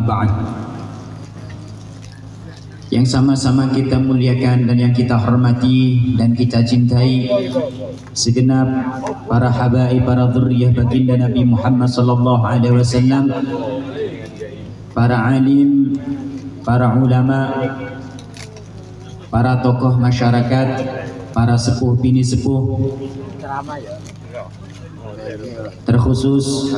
ba'd. Yang sama-sama kita muliakan dan yang kita hormati dan kita cintai segenap para habaib, para dzurriyyah baginda Nabi Muhammad sallallahu alaihi wasallam, para alim, para ulama, para tokoh masyarakat, para sepuh bini sepuh, terkhusus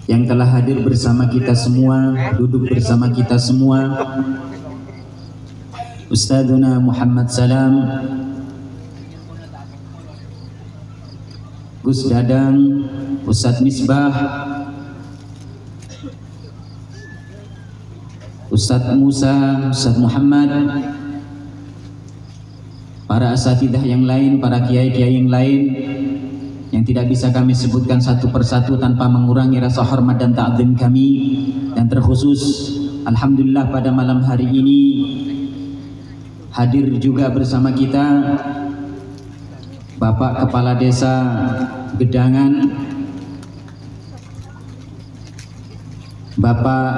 yang telah hadir bersama kita semua, duduk bersama kita semua, Ustadzuna Muhammad Salam, Gus Dadang, Ustadz Misbah, Ustadz Musa, Ustadz Muhammad, para asatidah yang lain, para kiai-kiai yang lain yang tidak bisa kami sebutkan satu persatu tanpa mengurangi rasa hormat dan ta'zim kami. Dan terkhusus alhamdulillah pada malam hari ini hadir juga bersama kita Bapak Kepala Desa Gedangan, Bapak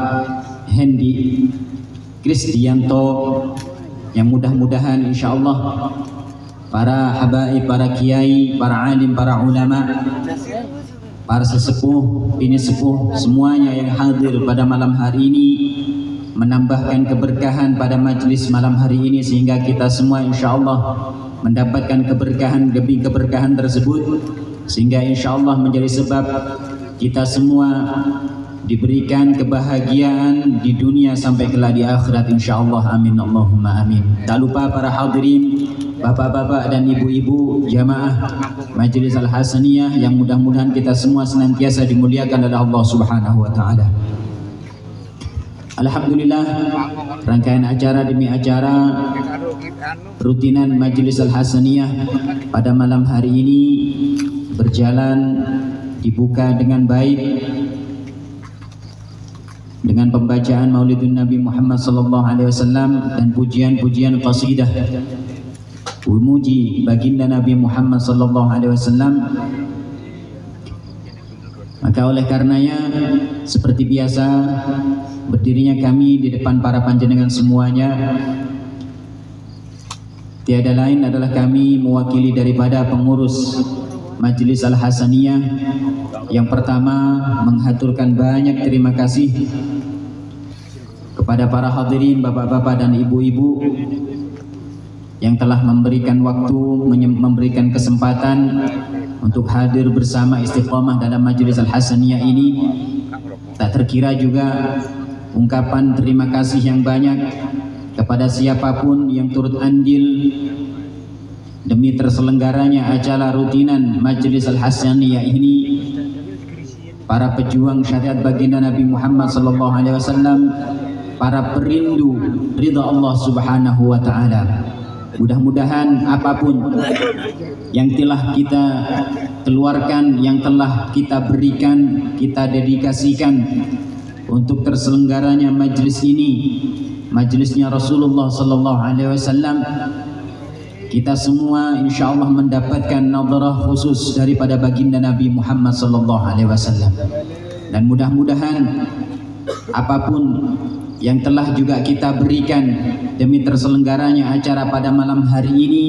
Hendi Krisdianto, yang mudah-mudahan insya Allah para habaib, para kiai, para alim, para ulama, para sesepuh, bini sepuh, semuanya yang hadir pada malam hari ini menambahkan keberkahan pada majlis malam hari ini, sehingga kita semua insya Allah mendapatkan keberkahan demi keberkahan tersebut, sehingga insya Allah menjadi sebab kita semua diberikan kebahagiaan di dunia sampai kelak di akhirat insya Allah. Amin Allahumma amin. Tak lupa para hadirin, bapak-bapak dan ibu-ibu jamaah Majelis Al-Hasaniyah yang mudah-mudahan kita semua senantiasa dimuliakan oleh Allah Subhanahu wa taala. Alhamdulillah, rangkaian acara demi acara rutinan Majelis Al-Hasaniyah pada malam hari ini berjalan, dibuka dengan baik dengan pembacaan Maulidun Nabi Muhammad sallallahu alaihi wasallam dan pujian-pujian qasidah memuji baginda Nabi Muhammad sallallahu alaihi wasallam. Maka oleh karenanya seperti biasa berdirinya kami di depan para panjenengan semuanya tiada lain adalah kami mewakili daripada pengurus Majelis Al-Hasaniyah. Yang pertama, menghaturkan banyak terima kasih kepada para hadirin, bapak-bapak dan ibu-ibu yang telah memberikan waktu, memberikan kesempatan untuk hadir bersama istiqomah dalam Majelis Al-Hasaniyah ini. Tak terkira juga ungkapan terima kasih yang banyak kepada siapapun yang turut andil demi terselenggaranya acara rutinan Majelis Al-Hasaniyah ini. Para pejuang syariat baginda Nabi Muhammad sallallahu alaihi wasallam, para perindu ridha Allah Subhanahu wa taala. Mudah-mudahan apapun yang telah kita keluarkan, yang telah kita berikan, kita dedikasikan untuk terselenggaranya majlis ini, majlisnya Rasulullah sallallahu alaihi wasallam, kita semua insya Allah mendapatkan nadrah khusus daripada baginda Nabi Muhammad sallallahu alaihi wasallam. Dan mudah-mudahan apapun yang telah juga kita berikan demi terselenggaranya acara pada malam hari ini,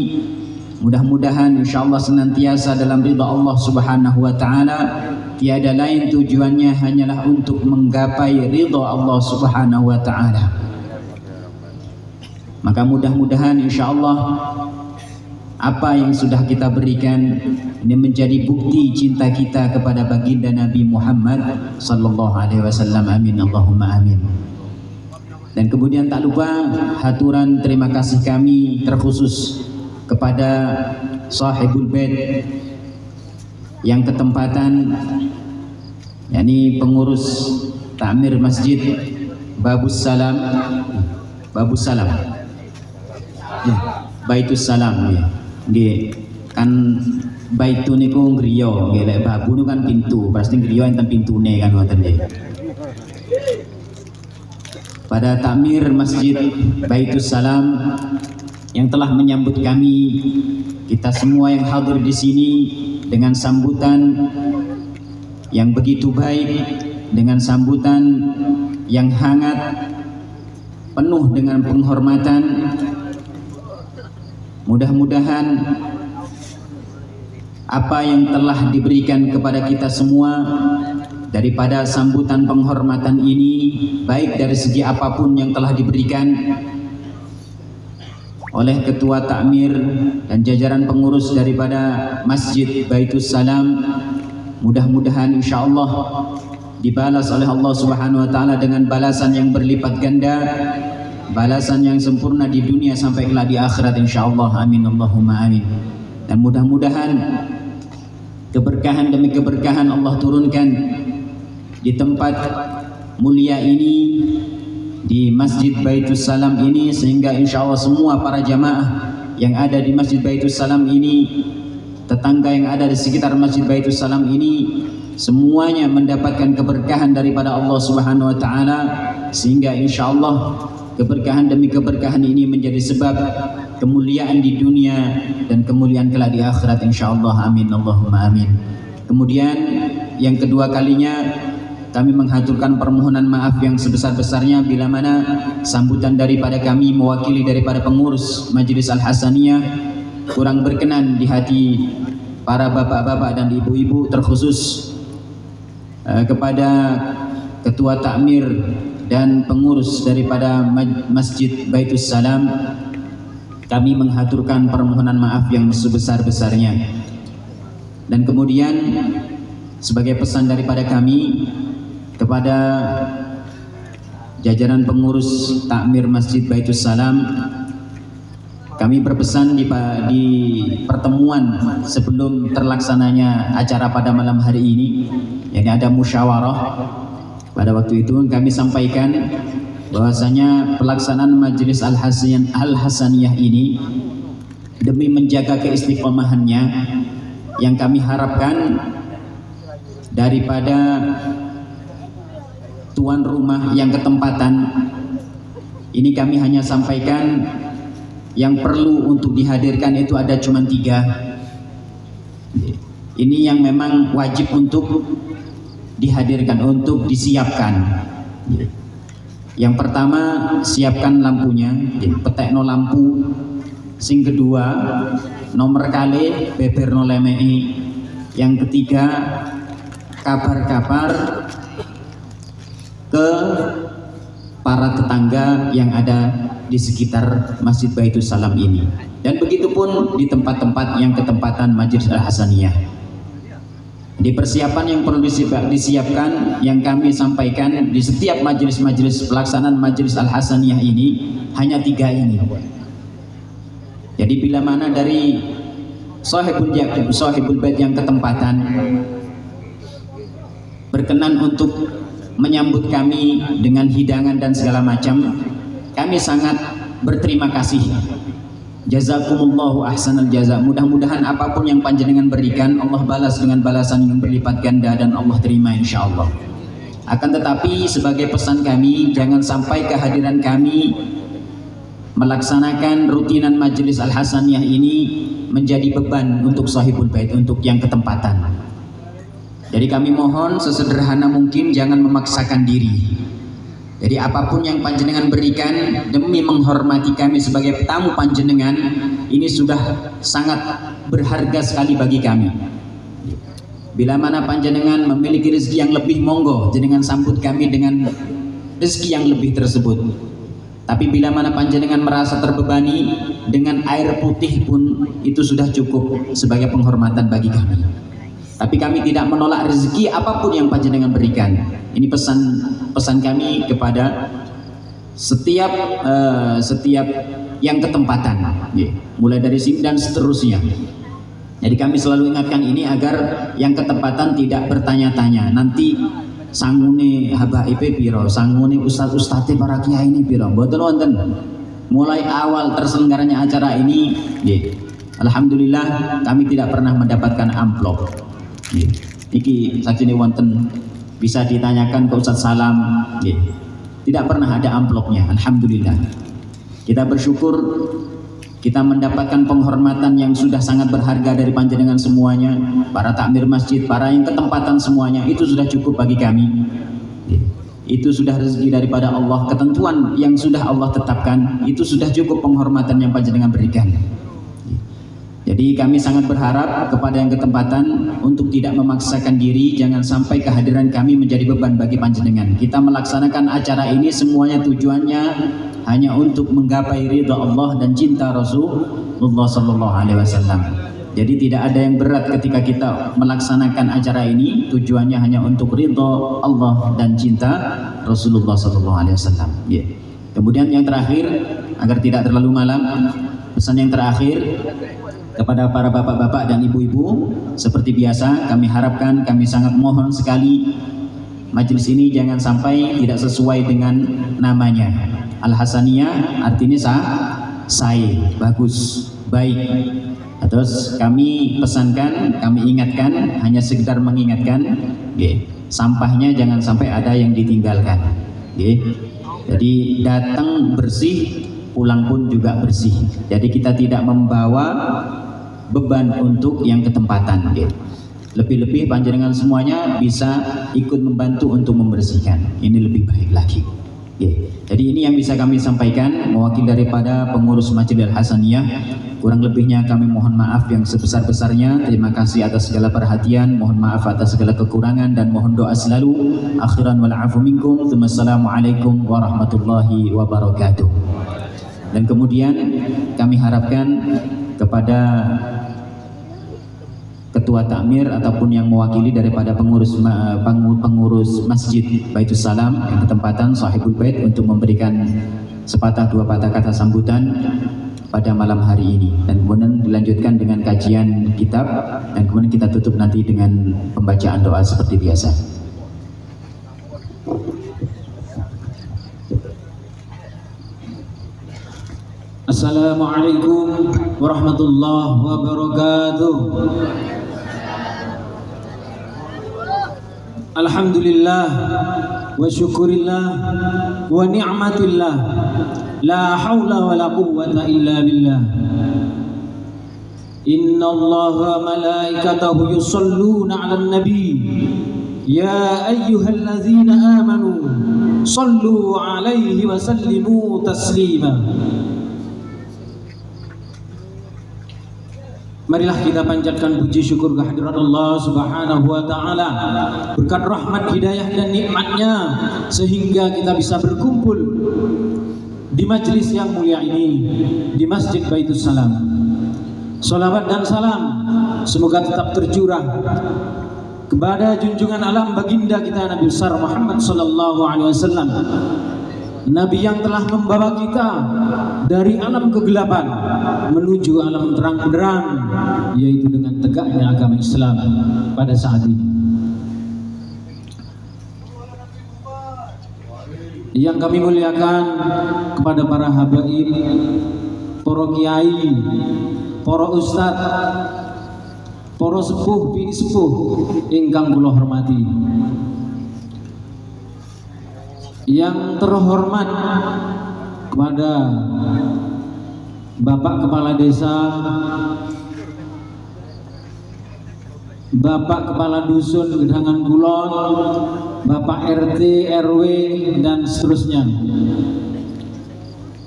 mudah-mudahan insya Allah senantiasa dalam ridha Allah Subhanahu wa taala. Tiada lain tujuannya hanyalah untuk menggapai ridha Allah Subhanahu wa taala. Maka mudah-mudahan insya Allah apa yang sudah kita berikan ini menjadi bukti cinta kita kepada baginda Nabi Muhammad sallallahu alaihi wasallam. Amin Allahumma amin. Dan kemudian tak lupa haturan terima kasih kami terkhusus kepada sahibul bait yang ketempatan, yakni pengurus takmir masjid Babus Salam, Babus Salam, ya, Baitus Salam, ya. Nggih, kan baitu niku ngriya, nggih, lek babu niku kan pintu, pasti ngriya enten pintune kan ngoten nggih. Pada takmir Masjid Baitus Salam yang telah menyambut kami, kita semua yang hadir di sini dengan sambutan yang begitu baik dengan sambutan yang hangat, penuh dengan penghormatan. Mudah-mudahan apa yang telah diberikan kepada kita semua daripada sambutan penghormatan ini, baik dari segi apapun yang telah diberikan oleh Ketua Takmir dan jajaran pengurus daripada Masjid Baitus Salam, mudah-mudahan insyaallah dibalas oleh Allah Subhanahu wa taala dengan balasan yang berlipat ganda, balasan yang sempurna di dunia sampai kelak di akhirat insyaallah. Amin Allahumma amin. Dan mudah-mudahan keberkahan demi keberkahan Allah turunkan di tempat mulia ini, di Masjid Baitus Salam ini, sehingga insya Allah semua para jamaah yang ada di Masjid Baitus Salam ini, tetangga yang ada di sekitar Masjid Baitus Salam ini, semuanya mendapatkan keberkahan daripada Allah Subhanahu wa taala, sehingga insya Allah keberkahan demi keberkahan ini menjadi sebab kemuliaan di dunia dan kemuliaan kelak di akhirat insya Allah. Amin Allahumma amin. Kemudian yang kedua kalinya kami menghaturkan permohonan maaf yang sebesar-besarnya bila mana sambutan daripada kami mewakili daripada pengurus Majelis Al-Hasaniyah kurang berkenan di hati para bapak-bapak dan ibu-ibu, terkhusus kepada Ketua Takmir dan pengurus daripada Masjid Baitus Salam. Kami menghaturkan permohonan maaf yang sebesar-besarnya. Dan kemudian sebagai pesan daripada kami kepada jajaran pengurus Takmir Masjid Baitus Salam, kami berpesan di pertemuan sebelum terlaksananya acara pada malam hari ini, yakni ada musyawarah. Pada waktu itu kami sampaikan bahwasanya pelaksanaan Majelis Al-Hasaniyah ini demi menjaga keistiqomahannya, yang kami harapkan daripada tuan rumah yang ketempatan ini, kami hanya sampaikan yang perlu untuk dihadirkan itu ada cuma 3. Ini yang memang wajib untuk dihadirkan, untuk disiapkan. Yang pertama, siapkan lampunya, petekno lampu. Sing kedua, nomor kali beberno lemei. Yang ketiga, kabar-kabar ke para tetangga yang ada di sekitar Masjid Baitus Salam ini, dan begitupun di tempat-tempat yang ketempatan Majelis Al-Hasaniyah. Di persiapan yang perlu disiapkan, yang kami sampaikan di setiap majelis-majelis pelaksanaan Majelis Al-Hasaniyah ini hanya 3 ini. Jadi bila mana dari sahibul bait yang ketempatan berkenan untuk menyambut kami dengan hidangan dan segala macam, kami sangat berterima kasih. Jazakumullahu ahsanal jaza. Mudah-mudahan apapun yang panjenengan berikan, Allah balas dengan balasan yang berlipat ganda dan Allah terima insyaallah. Akan tetapi sebagai pesan kami, jangan sampai kehadiran kami melaksanakan rutinan Majelis Al-Hasaniyah ini menjadi beban untuk sahibul bait, untuk yang ketempatan. Jadi kami mohon sesederhana mungkin jangan memaksakan diri. Jadi apapun yang panjenengan berikan demi menghormati kami sebagai tamu panjenengan, ini sudah sangat berharga sekali bagi kami. Bila mana panjenengan memiliki rezeki yang lebih, monggo jenengan sambut kami dengan rezeki yang lebih tersebut. Tapi bila mana panjenengan merasa terbebani, dengan air putih pun itu sudah cukup sebagai penghormatan bagi kami. Tapi kami tidak menolak rezeki apapun yang panjenengan berikan. Ini pesan kami kepada setiap yang ketempatan, mulai dari sini dan seterusnya. Jadi kami selalu ingatkan ini agar yang ketempatan tidak bertanya-tanya. Nanti sangune habaib piro, sangune ustaz-ustaz para kiai ini piro. Mboten wonten. Mulai awal terselenggaranya acara ini, alhamdulillah kami tidak pernah mendapatkan amplop. Iki sakjane wonten bisa ditanyakan ke Ustaz Salam, tidak pernah ada amplopnya. Alhamdulillah, kita bersyukur kita mendapatkan penghormatan yang sudah sangat berharga dari panjenengan semuanya, para takmir masjid, para yang ketempatan semuanya, itu sudah cukup bagi kami. Itu sudah rezeki daripada Allah, ketentuan yang sudah Allah tetapkan, itu sudah cukup penghormatan yang panjenengan berikan. Jadi kami sangat berharap kepada yang ketempatan untuk tidak memaksakan diri, jangan sampai kehadiran kami menjadi beban bagi panjenengan. Kita melaksanakan acara ini semuanya tujuannya hanya untuk menggapai ridha Allah dan cinta Rasulullah sallallahu alaihi wasallam. Jadi tidak ada yang berat ketika kita melaksanakan acara ini, tujuannya hanya untuk ridha Allah dan cinta Rasulullah sallallahu alaihi wasallam. Kemudian yang terakhir, agar tidak terlalu malam, pesan yang terakhir kepada para bapak-bapak dan ibu-ibu, seperti biasa kami harapkan, kami sangat mohon sekali, majelis ini jangan sampai tidak sesuai dengan namanya. Al-Hasaniyah artinya bagus, baik. Terus kami pesankan, kami ingatkan, hanya sekedar mengingatkan, sampahnya jangan sampai ada yang ditinggalkan. Jadi datang bersih, pulang pun juga bersih. Jadi kita tidak membawa beban untuk yang ketempatan. Lebih-lebih panjenengan semuanya bisa ikut membantu untuk membersihkan. Ini lebih baik lagi. Jadi ini yang bisa kami sampaikan mewakili daripada pengurus Masjid Al-Hasaniyah. Kurang lebihnya kami mohon maaf yang sebesar-besarnya. Terima kasih atas segala perhatian, mohon maaf atas segala kekurangan, dan mohon doa selalu. Akhiran wal afu minkum. Assalamualaikum warahmatullahi wabarakatuh. Dan kemudian kami harapkan kepada ketua takmir ataupun yang mewakili daripada pengurus Masjid Baitus Salam yang ketempatan Sahibul Bait untuk memberikan sepatah dua patah kata sambutan pada malam hari ini, dan kemudian dilanjutkan dengan kajian kitab, dan kemudian kita tutup nanti dengan pembacaan doa seperti biasa. Assalamualaikum warahmatullahi wabarakatuh. Alhamdulillah wa syukurillah wa ni'matillah, la hawla wa la quwwata illa billah. Inna Allaha malaikatahu yusalluna 'alan nabi, ya ayyuhalladzina amanu sallu 'alaihi wa sallimu taslima. Marilah kita panjatkan puji syukur kehadirat Allah Subhanahu wa taala, berkat rahmat, hidayah dan nikmatnya sehingga kita bisa berkumpul di majelis yang mulia ini, di Masjid Baitus Salam. Salawat dan salam semoga tetap tercurah kepada junjungan alam baginda kita Nabi besar Muhammad sallallahu alaihi wasallam, Nabi yang telah membawa kita dari alam kegelapan menuju alam terang benderang, yaitu dengan tegaknya agama Islam pada saat ini. Yang kami muliakan kepada para habaib, para kiai, para ustadz, para sepuh, bini sepuh ingkang kula hormati. Yang terhormat kepada Bapak Kepala Desa, Bapak Kepala Dusun Gedangan Kulon, Bapak RT, RW dan seterusnya.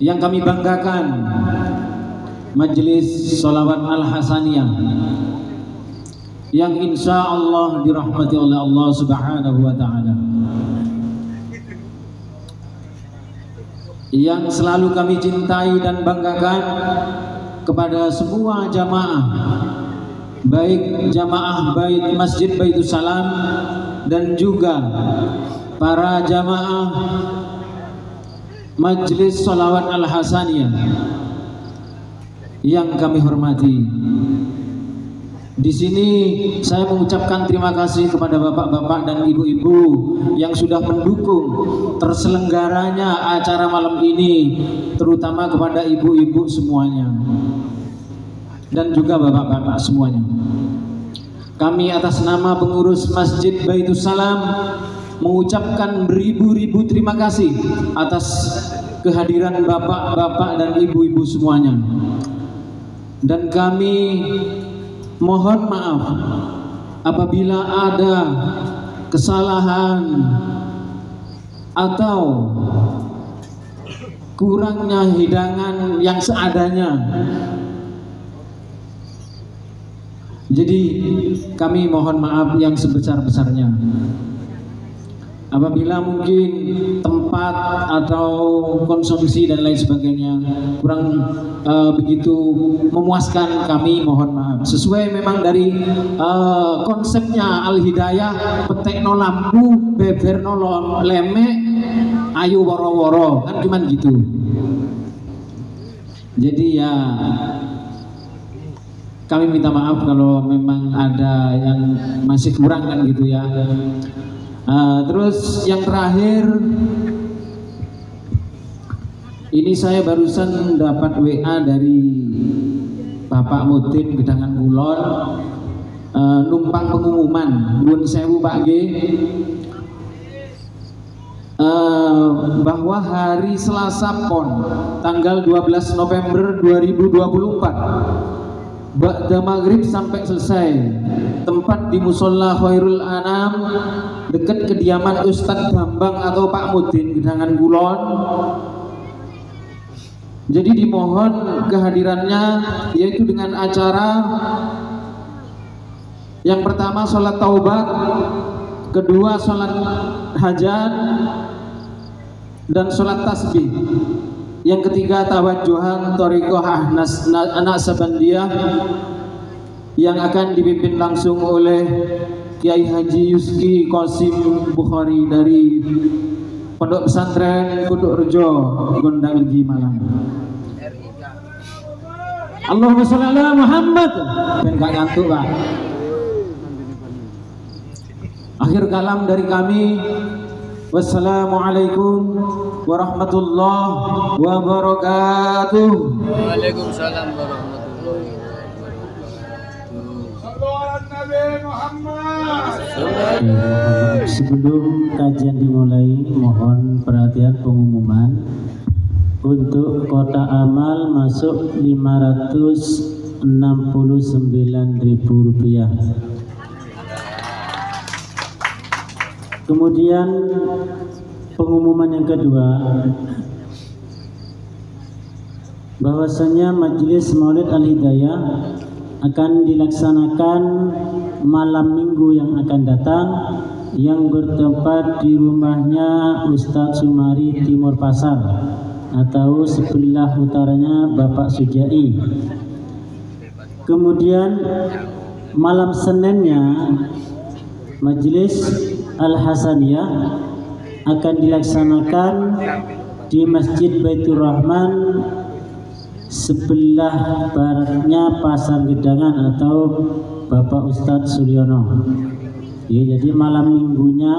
Yang kami banggakan Majelis Sholawat Al-Hasaniyah yang insya Allah dirahmati oleh Allah Subhanahu wa ta'ala, yang selalu kami cintai dan banggakan kepada semua jamaah, baik jamaah Bait Masjid Baitus Salam dan juga para jamaah Majelis Sholawat Al-Hasaniyah yang kami hormati. Di sini saya mengucapkan terima kasih kepada bapak-bapak dan ibu-ibu yang sudah mendukung terselenggaranya acara malam ini, terutama kepada ibu-ibu semuanya dan juga bapak-bapak semuanya. Kami atas nama pengurus Masjid Baitus Salam mengucapkan beribu-ribu terima kasih atas kehadiran bapak-bapak dan ibu-ibu semuanya. dan kami mohon maaf apabila ada kesalahan atau kurangnya hidangan yang seadanya. Jadi kami mohon maaf yang sebesar-besarnya. Apabila mungkin tempat atau konsumsi dan lain sebagainya kurang begitu memuaskan, kami mohon maaf. Sesuai memang dari konsepnya Al-Hidayah, petekno lampu, beberno lemek, ayu woro-woro, kan cuman gitu. Jadi ya kami minta maaf kalau memang ada yang masih kurang kan gitu ya. Terus yang terakhir, ini saya barusan dapat WA dari Bapak Mudin Gedangan Kulon, numpang pengumuman Nuwun Sewu Pak G, bahwa hari Selasa Pon tanggal 12 November 2024 Ba'da maghrib sampai selesai, tempat di Musola Khairul Anam dekat kediaman Ustadz Bambang atau Pak Mudin Gedangan Kulon. Jadi dimohon kehadirannya, yaitu dengan acara yang pertama sholat taubat, kedua sholat hajat dan sholat tasbih, yang ketiga tawajuhan Thariqah Anak Sabandiyah yang akan dipimpin langsung oleh Kiai Haji Yuski Qasim Bukhari dari Pondok Pesantren Kuduk Rejo, Gondang Legi, Malang. Allahumma sholli ala Muhammad. Ben gak ngantuk Pak. Akhir kalam dari kami, wassalamualaikum warahmatullahi wabarakatuh. Waalaikumsalam warahmatullahi wabarakatuh. Sebelum kajian dimulai, mohon perhatian pengumuman. Untuk kota amal masuk Rp569.000. Kemudian pengumuman yang kedua, bahwasanya Majelis Maulid Al-Hidayah akan dilaksanakan malam minggu yang akan datang, yang bertempat di rumahnya Ustadz Sumari Timur Pasar atau sebelah utaranya Bapak Sujai. Kemudian malam Seninnya Majelis Al-Hasaniyah akan dilaksanakan di Masjid Baitur Rahman sebelah baratnya Pasar Gedangan atau Bapak Ustadz Suryono. Ya, jadi malam minggunya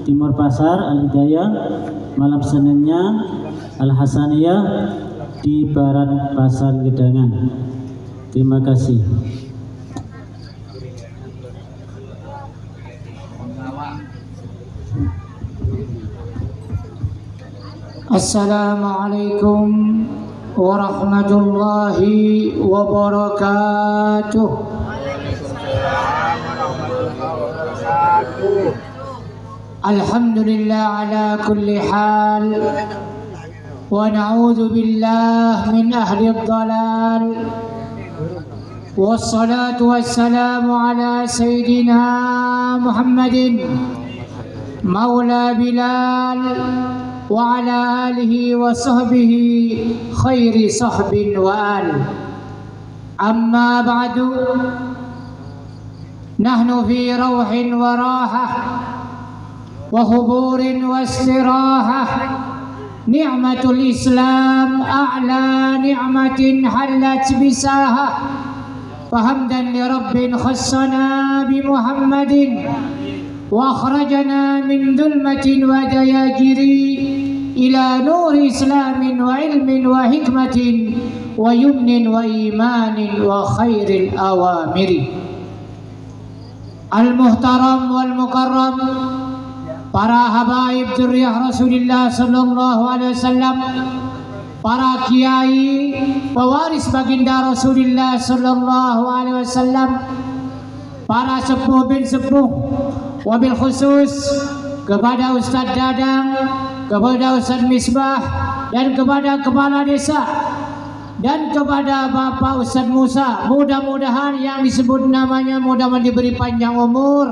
Timur Pasar Al-Hidayah, malam Seninnya Al-Hasaniyah di barat Pasar Gedangan. Terima kasih. Assalamualaikum warahmatullahi wabarakatuh. Alhamdulillah ala kulli hal, wa na'udzu billah min ahli ad-dhalal, wassalatu wassalamu ala sayyidina Muhammadin maula Bilal wa ala alihi wa sahbihi khairi sahbin wa al. Amma ba'du, nahnu fi rawhin wa rahah wa huburin wa istirahah. Ni'matul Islam a'la ni'matin halat bisaha, fahamdan li rabbin khassana bi Muhammadin wa akhrajana min dhulmatin wa dayajiri ila nur islamin wa ilmin wa hikmatin wa yumnin wa imanin wa khairil awamiri. Al-muhtaram wal mukarram, para habaib dzurriyyah Rasulullah sallallahu alaihi wasallam para kiai, pewaris baginda Rasulullah sallallahu alaihi wasallam, para sepuh bin sepuh, wabil khusus kepada Ustaz Dadang, kepada Ustaz Misbah, dan kepada kepala desa, dan kepada Bapak Ustaz Musa. Mudah-mudahan yang disebut namanya mudah-mudahan diberi panjang umur,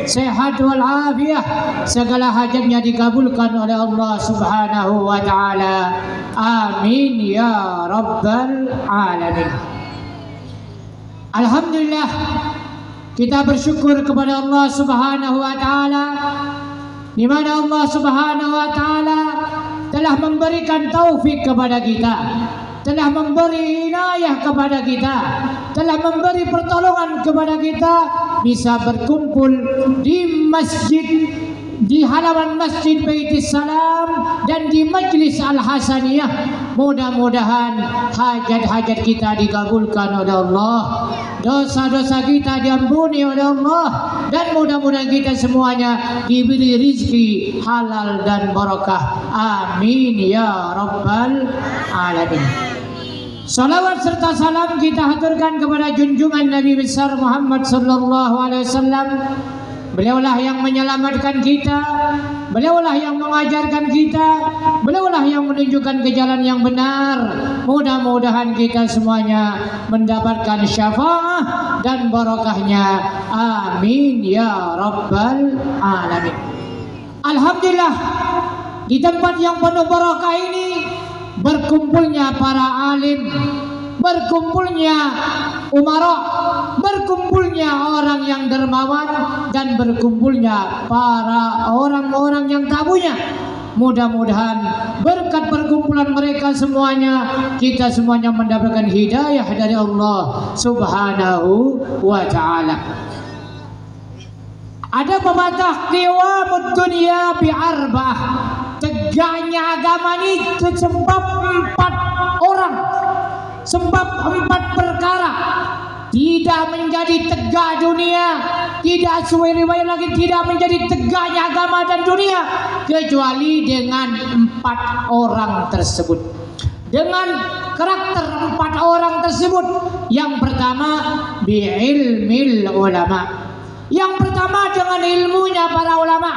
sehat walafiat, segala hajatnya dikabulkan oleh Allah Subhanahu wa taala. Amin ya rabbal alamin. Alhamdulillah, kita bersyukur kepada Allah Subhanahu wa taala, di mana Allah Subhanahu wa taala telah memberikan taufik kepada kita, telah memberi inayah kepada kita, telah memberi pertolongan kepada kita bisa berkumpul di masjid, di halaman Masjid Baitis Salam dan di Majlis Al-Hasaniyah. Mudah-mudahan hajat-hajat kita dikabulkan oleh Allah, dosa-dosa kita diampuni oleh Allah, dan mudah-mudahan kita semuanya diberi rizki halal dan barakah. Amin ya rabbal alamin. Salawat serta salam kita haturkan kepada junjungan Nabi besar Muhammad sallallahu alaihi wasallam. Beliaulah yang menyelamatkan kita, beliaulah yang mengajarkan kita, beliaulah yang menunjukkan ke jalan yang benar. Mudah-mudahan kita semuanya mendapatkan syafaat dan barakahnya. Amin ya rabbal alamin. Alhamdulillah, di tempat yang penuh barakah ini berkumpulnya para alim, berkumpulnya umara, berkumpulnya orang yang dermawan, dan berkumpulnya para orang-orang yang tak punya. Mudah-mudahan berkat perkumpulan mereka semuanya, kita semuanya mendapatkan hidayah dari Allah Subhanahu wa ta'ala. Ada pepatah, qiyamud dunya bi arba'ah, tegaknya agama ini sebab 4 orang, sebab 4 perkara. Tidak menjadi tegak dunia, tidak sesuai riwayat lagi, tidak menjadi tegaknya agama dan dunia kecuali dengan 4 orang tersebut, dengan karakter 4 orang tersebut. Yang pertama bi'ilmil ulama, yang pertama dengan ilmunya para ulama.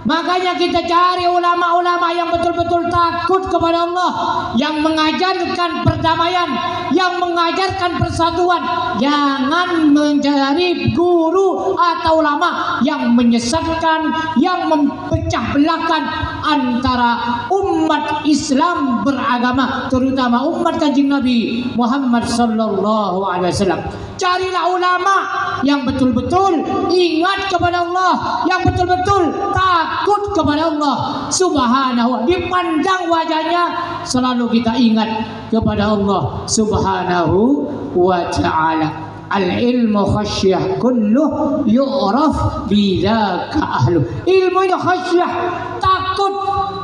Makanya kita cari ulama-ulama yang betul-betul takut kepada Allah, yang mengajarkan perdamaian, yang mengajarkan persatuan. Jangan mencari guru atau ulama yang menyesatkan, yang memecah belahkan antara umat Islam beragama, terutama umat Kanjeng Nabi Muhammad sallallahu alaihi wasallam. Carilah ulama yang betul-betul ingat kepada Allah, yang betul-betul takut kepada Allah Subhanahu wa ta'ala. Dipandang wajahnya selalu kita ingat kepada Allah Subhanahu wa ta'ala. Al-ilmu khasyah kulluh yu'raf bidzaka ahlu. Ilmu itu khasyah, takut.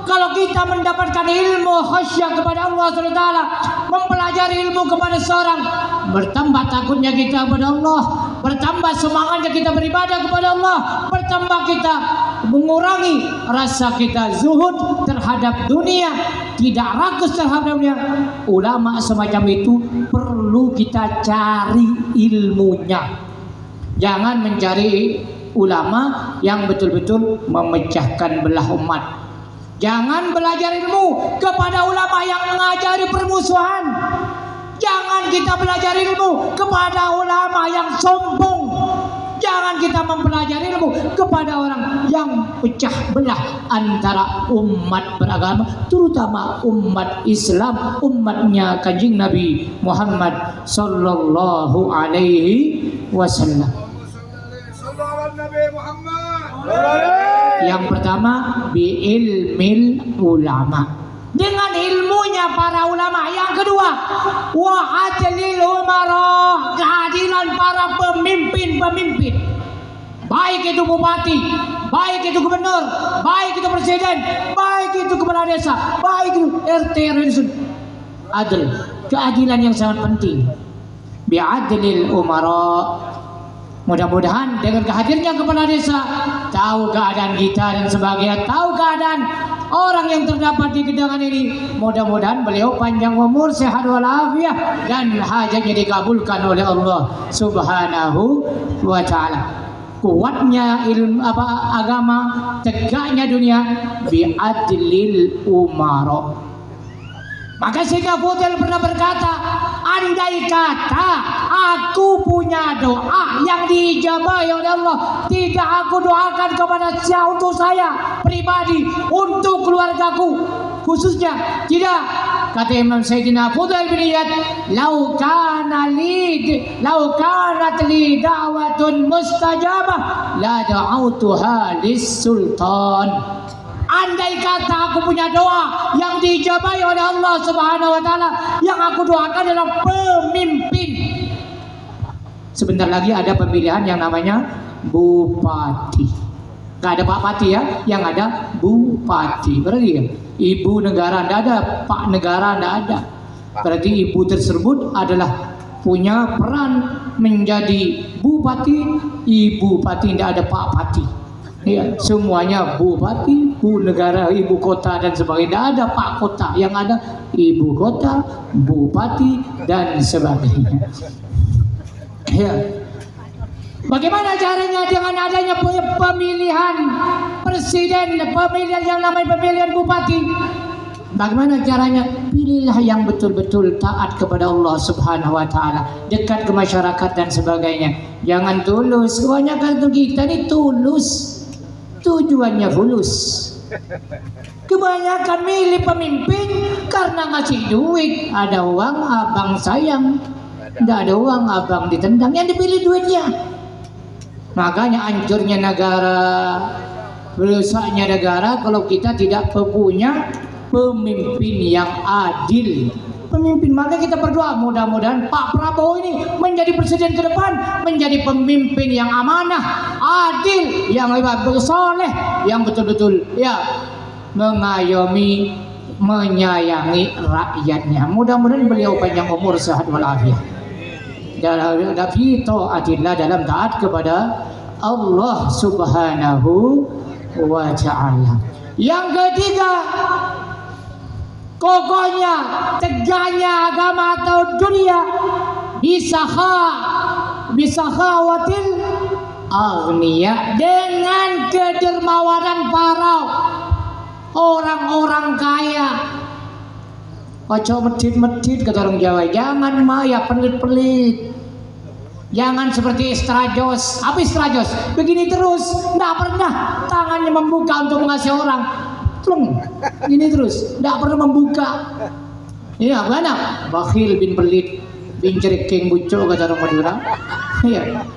Kalau kita mendapatkan ilmu khasyah kepada Allah SWT, mempelajari ilmu kepada seorang, bertambah takutnya kita kepada Allah, bertambah semangatnya kita beribadah kepada Allah, bertambah kita mengurangi rasa kita zuhud terhadap dunia, tidak rakus terhadap dunia. Ulama semacam itu perlu kita cari ilmunya. Jangan mencari ulama yang betul-betul memecahkan belah umat. Jangan belajar ilmu kepada ulama yang mengajari permusuhan. Jangan kita belajar ilmu kepada ulama yang sombong. Jangan kita mempelajari ilmu kepada orang yang pecah belah antara umat beragama, terutama umat Islam, umatnya Kanjeng Nabi Muhammad sallallahu alaihi wasallam. Yang pertama bi'ilmil ulama, dengan ilmunya para ulama. Yang kedua wa adlil umara, keadilan para pemimpin-pemimpin, baik itu bupati, baik itu gubernur, baik itu presiden, baik itu kepala desa, baik itu RT RW. Adil, keadilan yang sangat penting. Bi'adlil umara, mudah-mudahan dengan kehadirnya kepala desa tahu keadaan kita dan sebagainya, tahu keadaan orang yang terdapat di gedangan ini. Mudah-mudahan beliau panjang umur, sehat walafiat, dan hajatnya dikabulkan oleh Allah Subhanahu wa Ta'ala. Kuatnya ilmu agama, tegaknya dunia, bi'adlil umaro. Maka Syekh Fudel pernah berkata, andai kata aku punya doa yang diijabahi oleh Allah, tidak aku doakan kepada untuk saya pribadi, untuk keluargaku khususnya, tidak. Kata Imam Sayyidina Fudel bin Iyad, lau kanat li da'watun mustajabah la da'autuha lis-sultan. Andai kata aku punya doa yang diijabahi oleh Allah Subhanahu wa Ta'ala, yang aku doakan adalah pemimpin. Sebentar lagi ada pemilihan yang namanya bupati. Gak ada Pak Pati ya, yang ada bupati. Berarti ya, ibu negara tidak ada, Pak negara tidak ada. Berarti ibu tersebut adalah punya peran menjadi bupati. Ibu Pati, tidak ada Pak Pati. Ya, semuanya bupati, bu negara, ibu kota dan sebagainya. Tidak ada Pak Kota, yang ada ibu kota, bupati dan sebagainya. Ya. Bagaimana caranya dengan adanya pemilihan presiden, pemilihan yang namanya pemilihan bupati? Bagaimana caranya? Pilihlah yang betul-betul taat kepada Allah Subhanahu wa Ta'ala, dekat ke masyarakat dan sebagainya. Jangan tulus. Kebanyakan kita ini tulus, tujuannya fulus. Kebanyakan milih pemimpin karena ngasih duit. Ada uang abang sayang, tidak ada uang abang ditendang. Yang dipilih duitnya. Makanya hancurnya negara, rusaknya negara kalau kita tidak punya pemimpin yang adil. Pemimpin, maka kita berdoa mudah-mudahan Pak Prabowo ini menjadi presiden ke depan, menjadi pemimpin yang amanah, adil, yang soleh, yang betul-betul ya mengayomi, menyayangi rakyatnya. Mudah-mudahan beliau panjang umur, sehat walafiat. Dalam dalam taat kepada Allah Subhanahu wa Ta'ala. Yang ketiga, kokohnya, tegaknya agama atau dunia, bisakhawatil aghniya, dengan kedermawanan para orang-orang kaya. Ojo medit-medit kata orang Jawa, jangan maya pelit-pelit. Jangan seperti Strajos. Apa Strajos? Begini terus, tidak pernah tangannya membuka untuk mengasih orang. Ini terus, tidak pernah membuka. Ini apa? Bakhil bin pelit, bin cerikeng bucok kata orang Madura. Iya,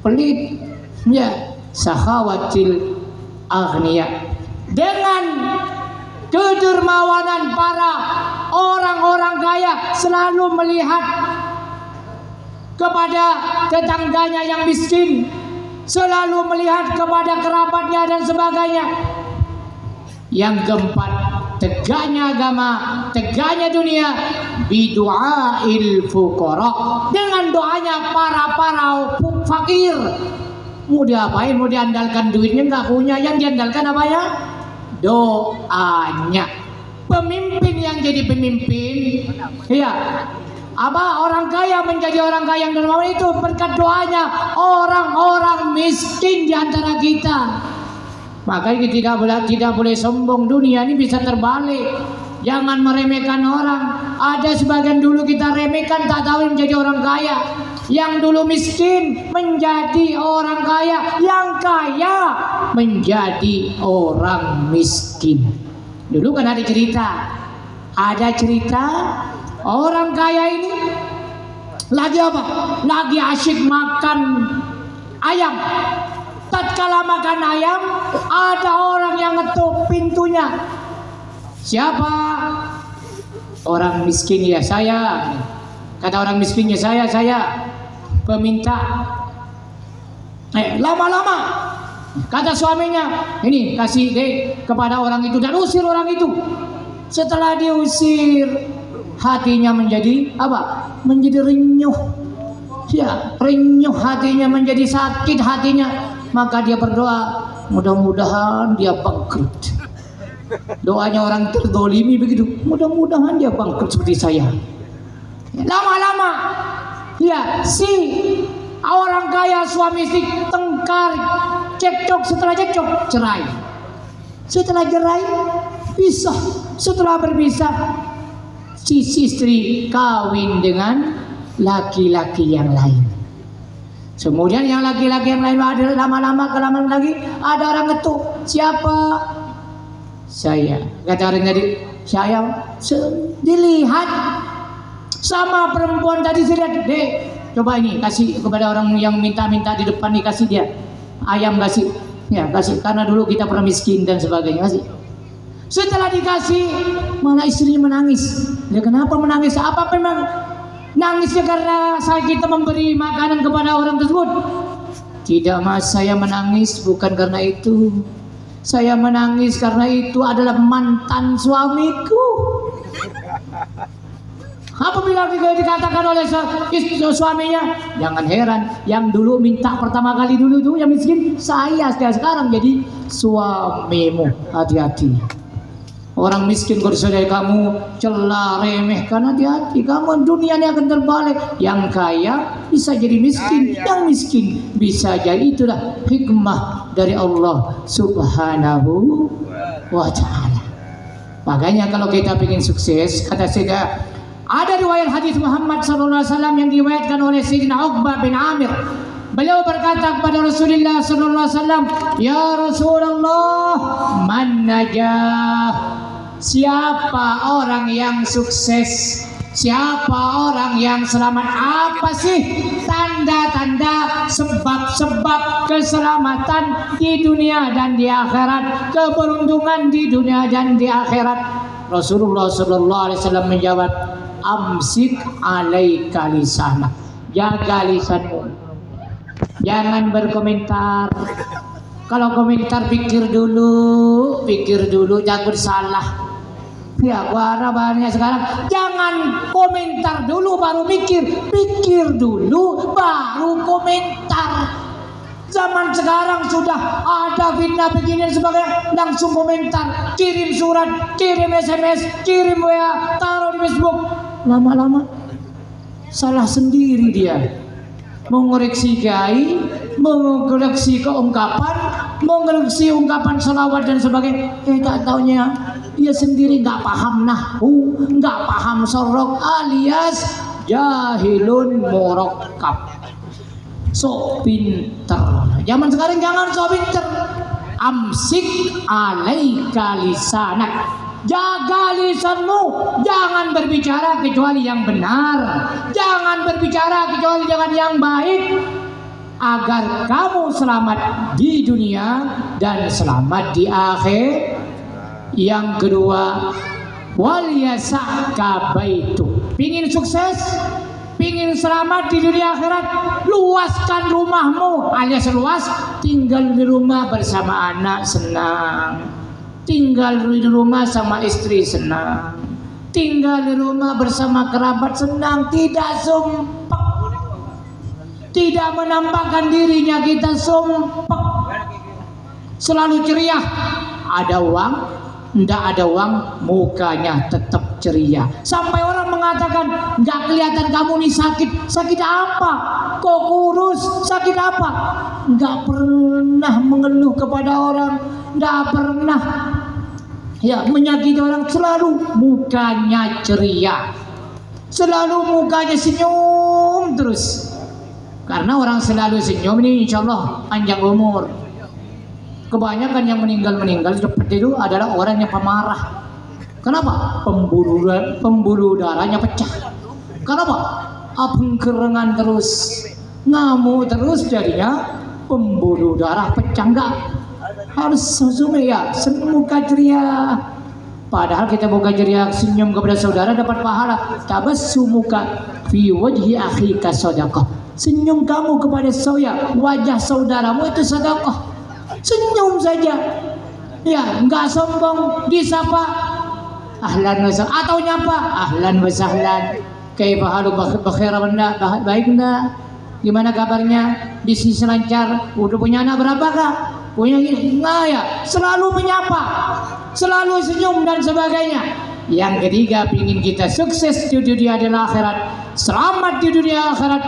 pelit. Ya, sakhawatil aghniya, dengan kedermawanan para orang-orang kaya, selalu melihat kepada tetangganya yang miskin, selalu melihat kepada kerabatnya dan sebagainya. Yang keempat, tegaknya agama, tegaknya dunia, bidu'ail fuqara, dengan doanya para fakir. Mau diapain? Mau diandalkan duitnya nggak punya, yang diandalkan apa ya? Doanya. Pemimpin yang jadi pemimpin, ya, apa orang kaya menjadi orang kaya yang dermawan itu berkat doanya orang-orang miskin di antara kita. Makanya tidak boleh sombong. Dunia ini bisa terbalik. Jangan meremehkan orang. Ada sebagian dulu kita remehkan, tak tahu menjadi orang kaya. Yang dulu miskin menjadi orang kaya, yang kaya menjadi orang miskin. Dulu kan ada cerita orang kaya ini lagi apa? Lagi asyik makan ayam. Tatkala makan ayam, ada orang yang ngetuk pintunya. Siapa? Orang miskin ya saya. Kata orang miskinnya saya peminta. Lama-lama kata suaminya, ini kasih kepada orang itu dan usir orang itu. Setelah diusir, hatinya menjadi apa? Menjadi renyuh. Ya, renyuh hatinya, menjadi sakit hatinya. Maka dia berdoa, mudah-mudahan dia bangkrut. Doanya orang terzolimi begitu. Mudah-mudahan dia bangkrut seperti saya. Lama-lama, ya si orang kaya suami istri tengkar, cekcok, setelah cekcok cerai. Setelah cerai pisah. Setelah berpisah, si istri kawin dengan laki-laki yang lain. Kemudian yang laki-laki yang lain ada lama-lama kelamaan lagi ada orang ngetuk. Siapa? Saya. Kata orang tadi, saya dilihat sama perempuan tadi, saya lihat, dek, coba ini kasih kepada orang yang minta-minta di depan nih, kasih dia ayam, kasih. Ya, kasih, karena dulu kita pernah miskin dan sebagainya, kasih. Setelah dikasih, malah istrinya menangis. Dia kenapa menangis? Apa memang nangisnya karena kita memberi makanan kepada orang tersebut? Tidak, Mas, saya menangis bukan karena itu. Saya menangis karena itu adalah mantan suamiku. Apabila dikatakan oleh suaminya, jangan heran, yang dulu minta pertama kali dulu tuh yang miskin, saya sekarang jadi suamimu. Hati-hati. Orang miskin kalau saudara kamu celah, remehkan, hati-hati. Kamu dunia ini akan terbalik. Yang kaya bisa jadi miskin, yang miskin bisa jadi. Itulah hikmah dari Allah Subhanahu wa Ta'ala. Makanya kalau kita ingin sukses, kata saya, ada riwayat hadis Muhammad SAW yang diriwayatkan oleh Sayyidina Uqbah bin Amir. Beliau berkata kepada Rasulullah SAW, ya Rasulullah, man najah? Siapa orang yang sukses? Siapa orang yang selamat? Apa sih tanda-tanda sebab-sebab keselamatan di dunia dan di akhirat, keberuntungan di dunia dan di akhirat? Rasulullah SAW menjawab, amsik alaika lisanak. Jaga lisanmu. Jangan berkomentar. Kalau komentar pikir dulu, jangan salah. Ya, banyak sekarang. Jangan komentar dulu baru pikir dulu baru komentar. Zaman sekarang sudah ada fitnah begini dan sebagainya, langsung komentar, kirim surat, kirim SMS, kirim WA, taruh di Facebook. Lama-lama salah sendiri dia. Mengoreksi kiai, mengoreksi keungkapan, mengoreksi ungkapan salawat dan sebagainya. Tak taunya dia sendiri nggak paham nahwu, nggak paham sorok, alias jahilun murakkab. Sok pinter. Zaman sekarang jangan sok pinter. Amsik alaika lisanak. Jaga lisanmu. Jangan berbicara kecuali yang benar. Jangan berbicara kecuali dengan yang baik, agar kamu selamat di dunia dan selamat di akhir. Yang kedua, wal yasaka baitu. Pingin sukses, pingin selamat di dunia akhirat, luaskan rumahmu, alias luas, tinggal di rumah bersama anak senang, tinggal di rumah sama istri senang, tinggal di rumah bersama kerabat senang, tidak sumpah, tidak menampakkan dirinya kita sumpah, selalu ceria. Ada uang, tidak ada uang, mukanya tetap ceria. Sampai orang mengatakan, nggak kelihatan kamu nih sakit. Sakit apa? Kok kurus? Sakit apa? Nggak pernah mengeluh kepada orang, nggak pernah menyakiti orang. Selalu mukanya ceria, selalu mukanya senyum terus. Karena orang selalu senyum ini insya Allah panjang umur. Kebanyakan yang meninggal seperti itu adalah orang yang pemarah. Kenapa? Pembuluh darahnya pecah. Kenapa? Pengkerengan terus, ngamuk terus, jadinya pembuluh darah pecah. Enggak harus senyum ya, muka ceria. Padahal kita muka ceria, senyum kepada saudara dapat pahala. Tabassumuka fi wajhi akhika sadaqah. Senyum kamu kepada wajah saudaramu itu sedekah. Senyum saja, ya, enggak sombong, disapa ahlan wa sahlan atau nyapa ahlan wa sahlan, kaifa halu bakhair benda, baik benda, gimana kabarnya, bisnis lancar, udah punya anak berapa kak, punya ini, enggak ya, selalu menyapa, selalu senyum dan sebagainya. Yang ketiga, ingin kita sukses di dunia dan akhirat, selamat di dunia akhirat.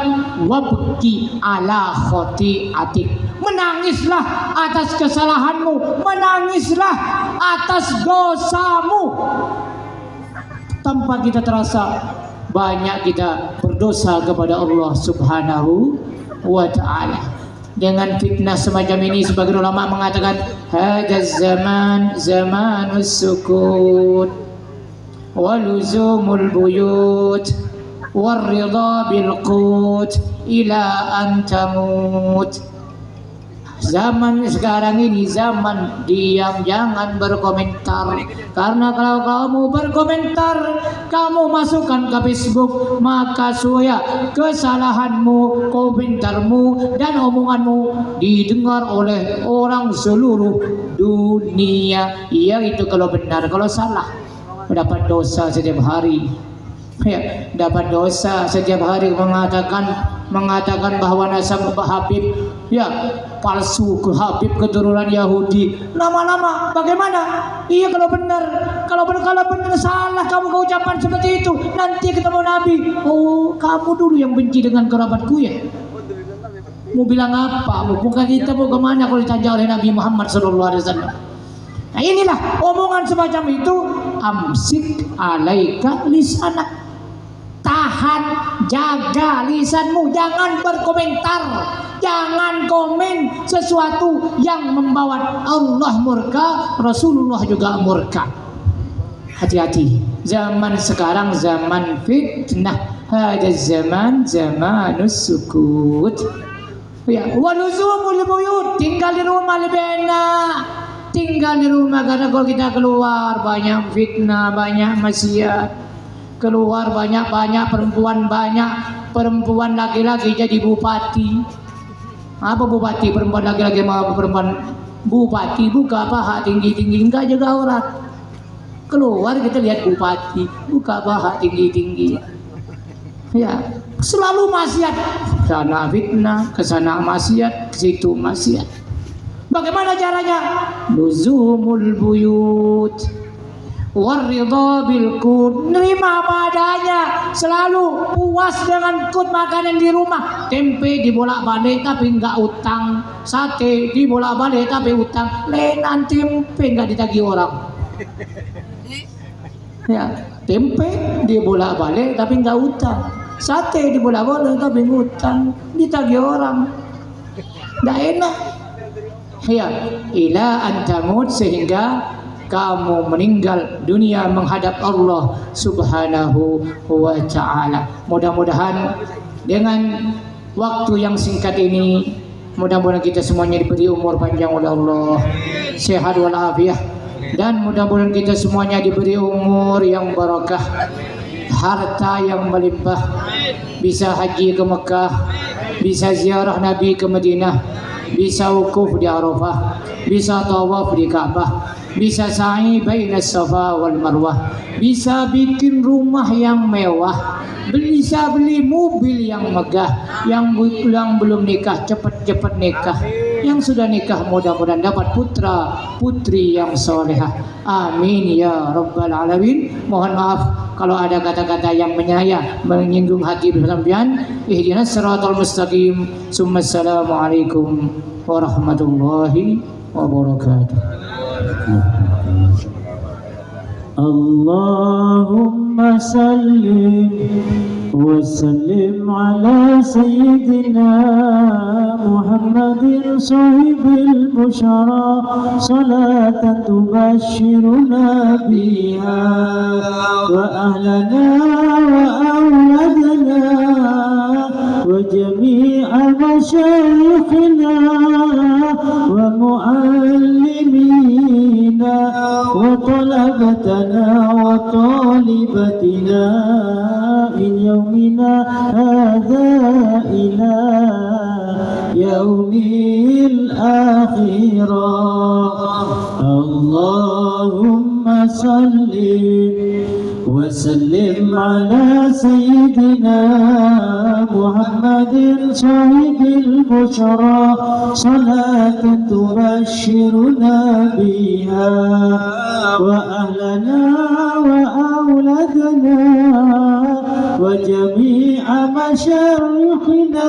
Wabki ala khotiatik, menangislah atas kesalahanmu, menangislah atas dosamu. Tanpa kita terasa, banyak kita berdosa kepada Allah Subhanahu wa ta'ala. Dengan fitnah semacam ini, sebagian ulama mengatakan hadaz zaman zamanus sukut waluzumul buyut warridha bil qut ila an tamut. Zaman sekarang ini zaman diam, jangan berkomentar. Karena kalau kamu berkomentar, kamu masukkan ke Facebook, maka suya kesalahanmu, komentarmu, dan omonganmu didengar oleh orang seluruh dunia. Iya, itu kalau benar. Kalau salah, dapat dosa setiap hari. Ya, dapat dosa setiap hari mengatakan bahwa nasab Habib ya palsu, ke Habib keturunan Yahudi. Lama-lama bagaimana? Iya, kalau benar salah kamu ucapan seperti itu, nanti ketemu Nabi, oh kamu dulu yang benci dengan kerabatku ya. Mau bilang apa? Muka kita mau kemana kalau ditanya oleh Nabi Muhammad SAW? Nah, inilah omongan semacam itu. Amsik alaika lisanak, tahan, jaga lisanmu, jangan berkomentar, jangan komen sesuatu yang membawa Allah murka, Rasulullah juga murka. Hati-hati, zaman sekarang zaman fitnah. Hada zaman zamanus sukut. Ya, waluzumul buyut, tinggal di rumah lebih enak. Tinggal di rumah, karena kalau kita keluar banyak fitnah, banyak maksiat. Keluar banyak perempuan laki-laki jadi bupati. Apa bupati? Perempuan laki-laki mau perempuan bupati, buka paha tinggi-tinggi, enggak jaga aurat. Keluar kita lihat bupati, buka paha tinggi-tinggi. Ya, selalu maksiat. Sana fitnah, ke sana maksiat, ke situ maksiat. Bagaimana caranya? Luzumul buyut warridha bil qut, nerima apa adanya, selalu puas dengan kut makanan di rumah. Tempe dibolak-balik tapi enggak utang, sate dibolak-balik tapi utang, lenan tempe enggak ditagih orang. Ya, tempe dibolak-balik tapi enggak utang, sate dibolak-balik tapi utang, ditagih orang. Enggak enak. Ya, ila antamut, sehingga kamu meninggal dunia menghadap Allah Subhanahu wa ta'ala. Mudah-mudahan dengan waktu yang singkat ini, mudah-mudahan kita semuanya diberi umur panjang oleh Allah, sehat walafiat, dan mudah-mudahan kita semuanya diberi umur yang barakah, harta yang melimpah, bisa haji ke Mekah, bisa ziarah Nabi ke Madinah, bisa wukuf di Arafah, bisa tawaf di Ka'bah, bisa sa'i bainas Safa wal Marwah, bisa bikin rumah yang mewah, bisa beli mobil yang megah. Yang belum nikah cepat-cepat nikah, yang sudah nikah mudah-mudahan dapat putra putri yang solehah. Amin ya rabbal alamin. Mohon maaf kalau ada kata-kata yang menyinggung hati sampean. Ihdinas siratal mustaqim. Assalamualaikum warahmatullahi wabarakatuh. Allahumma salli wa sallim ala sayyidina Muhammadin sahibil bushara, salatan tubashiruna biha wa ahlana wa awladana wa jami'a masyayikhina wa muallimina wa talabatana wa talibatina min yawmina hadha ila yaumil akhirah. Allahumma salli wa وسلم على سيدنا محمد صاحب البشرى صلاة تبشرنا بها وأهلنا وأولادنا وجميع مشايخنا